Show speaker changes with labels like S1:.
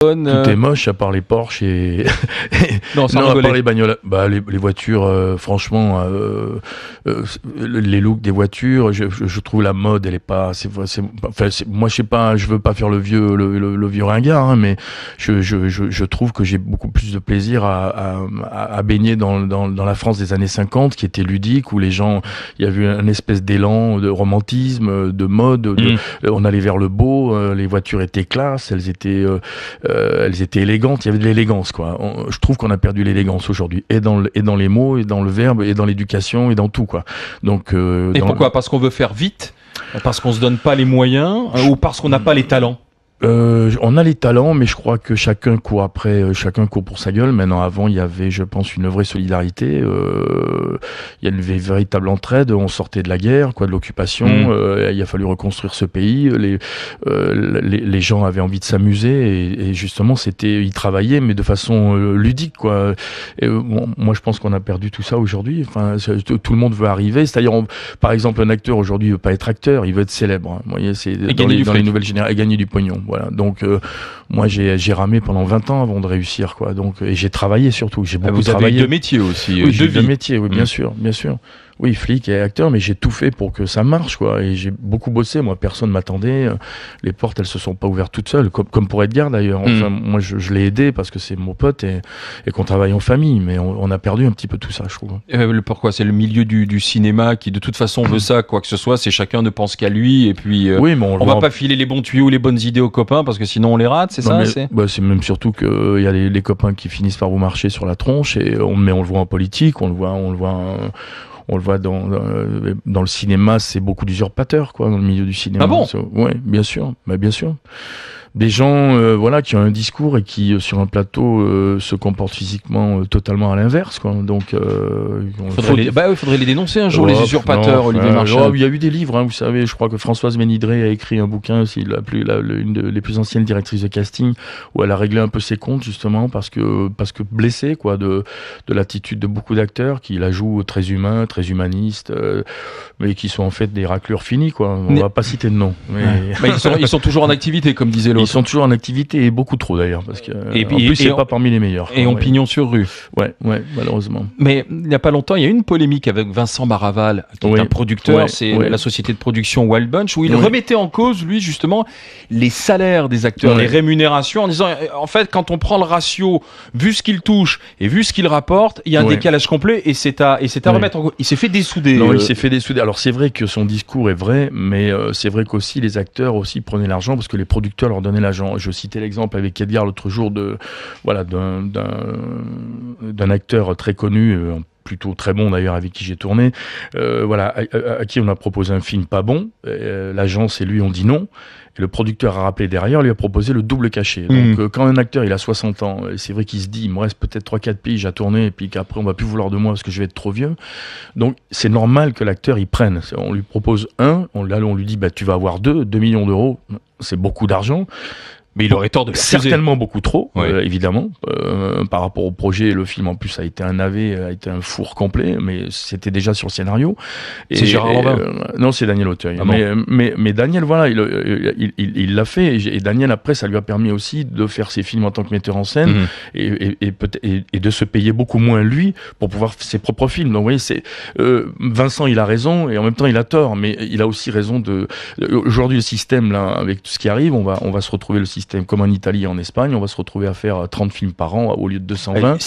S1: Tout est moche à part les Porsche et
S2: Non, sans
S1: non, à part
S2: rigoler.
S1: les bagnoles. Bah, les voitures, franchement, les looks des voitures, je trouve la mode, elle est pas. Moi, je sais pas, je veux pas faire le vieux ringard, hein, mais je trouve que j'ai beaucoup plus de plaisir à baigner dans la France des années 50, qui était ludique, où les gens, il y avait une espèce d'élan de romantisme, de mode. On allait vers le beau, les voitures étaient classe, elles étaient élégantes, il y avait de l'élégance, quoi. Je trouve qu'on a perdu l'élégance aujourd'hui, et dans les mots, et dans le verbe, et dans l'éducation, et dans tout, quoi. Donc,
S2: Et pourquoi? Parce qu'on veut faire vite? Parce qu'on se donne pas les moyens? Ou parce qu'on n'a pas les talents?
S1: On a les talents, mais je crois que chacun court après, chacun court pour sa gueule. Maintenant, avant, il y avait, je pense, une vraie solidarité. Il y a une véritable entraide. On sortait de la guerre, quoi, de l'occupation. Il a fallu reconstruire ce pays. Les gens avaient envie de s'amuser, et justement, ils travaillaient, mais de façon ludique, quoi. Moi, je pense qu'on a perdu tout ça aujourd'hui. Enfin, tout le monde veut arriver. C'est-à-dire, par exemple, un acteur aujourd'hui veut pas être acteur, il veut être célèbre. Hein. Vous voyez, c'est dans les nouvelles générations, et gagner du pognon. Voilà. Donc, moi, j'ai ramé pendant 20 ans avant de réussir, quoi. Donc, et j'ai travaillé surtout. J'ai beaucoup travaillé.
S2: Vous avez deux métiers aussi.
S1: Oui, deux métiers, oui, bien sûr, bien sûr. Oui, flic et acteur, mais j'ai tout fait pour que ça marche, quoi. Et j'ai beaucoup bossé. Moi, personne m'attendait. Les portes, elles se sont pas ouvertes toutes seules, comme pour Edgar d'ailleurs. Enfin, moi, je l'ai aidé parce que c'est mon pote et qu'on travaille en famille. Mais on a perdu un petit peu tout ça, je trouve.
S2: Pourquoi? C'est le milieu du cinéma qui, de toute façon, veut ça, quoi que ce soit. C'est chacun ne pense qu'à lui. Et puis,
S1: oui, mais
S2: on va pas filer les bons tuyaux, les bonnes idées aux copains parce que sinon on les rate. C'est ça?
S1: C'est même surtout que il y a les copains qui finissent par vous marcher sur la tronche, et on le voit en politique, on le voit dans le cinéma, c'est beaucoup d'usurpateurs, quoi, dans le milieu du cinéma.
S2: Ah bon?
S1: Oui, bien sûr, bien sûr. Des gens, voilà, qui ont un discours et qui, sur un plateau, se comportent physiquement totalement à l'inverse, quoi. Donc,
S2: faudrait les dénoncer un jour, les usurpateurs, Olivier Marchal.
S1: Il y a eu des livres, hein, vous savez. Je crois que Françoise Ménidré a écrit un bouquin, c'est une des plus anciennes directrices de casting, où elle a réglé un peu ses comptes, justement, parce que blessée, quoi, de l'attitude de beaucoup d'acteurs qui la jouent très humain, très humaniste, mais qui sont en fait des raclures finies, quoi. On va pas citer de nom. Mais
S2: ils sont toujours en activité, comme disait l'autre.
S1: Ils sont toujours en activité, et beaucoup trop d'ailleurs, parce que en plus c'est pas parmi les meilleurs.
S2: Et on pignon sur rue.
S1: Ouais, malheureusement.
S2: Mais il y a pas longtemps, il y a eu une polémique avec Vincent Maraval, qui est un producteur, la société de production Wild Bunch, où il remettait en cause, lui, justement, les salaires des acteurs, les rémunérations, en disant, en fait, quand on prend le ratio, vu ce qu'il touche et vu ce qu'il rapporte, il y a un décalage complet, et c'est à remettre en cause. Il s'est fait dessouder.
S1: Non, il s'est fait dessouder. Alors c'est vrai que son discours est vrai, mais c'est vrai qu'aussi les acteurs aussi prenaient l'argent parce que les producteurs leur donnaient l'argent. Je citais l'exemple avec Edgar l'autre jour d'un acteur très connu, plutôt très bon d'ailleurs, avec qui j'ai tourné, à qui on a proposé un film pas bon. L'agence et lui ont dit non. Et le producteur a rappelé derrière, lui a proposé le double cachet. Donc quand un acteur il a 60 ans, et c'est vrai qu'il se dit, il me reste peut-être 3-4 piges à tourner, et puis qu'après on va plus vouloir de moi parce que je vais être trop vieux. Donc c'est normal que l'acteur il prenne. On lui propose on lui dit, tu vas avoir 2 millions d'euros. C'est beaucoup d'argent.
S2: Mais il aurait tort de
S1: certainement beaucoup trop, évidemment, par rapport au projet. Le film, en plus, a été un navet, a été un four complet, mais c'était déjà sur le scénario.
S2: C'est Gérard Lanvin?
S1: Non, c'est Daniel Auteuil.
S2: Ah bon.
S1: Mais Daniel, voilà, il l'a fait, et Daniel, après, ça lui a permis aussi de faire ses films en tant que metteur en scène, et de se payer beaucoup moins, lui, pour pouvoir faire ses propres films. Donc, vous voyez, Vincent, il a raison, et en même temps, il a tort, mais il a aussi raison aujourd'hui, le système, là, avec tout ce qui arrive, on va se retrouver le système comme en Italie et en Espagne, on va se retrouver à faire 30 films par an au lieu de 220.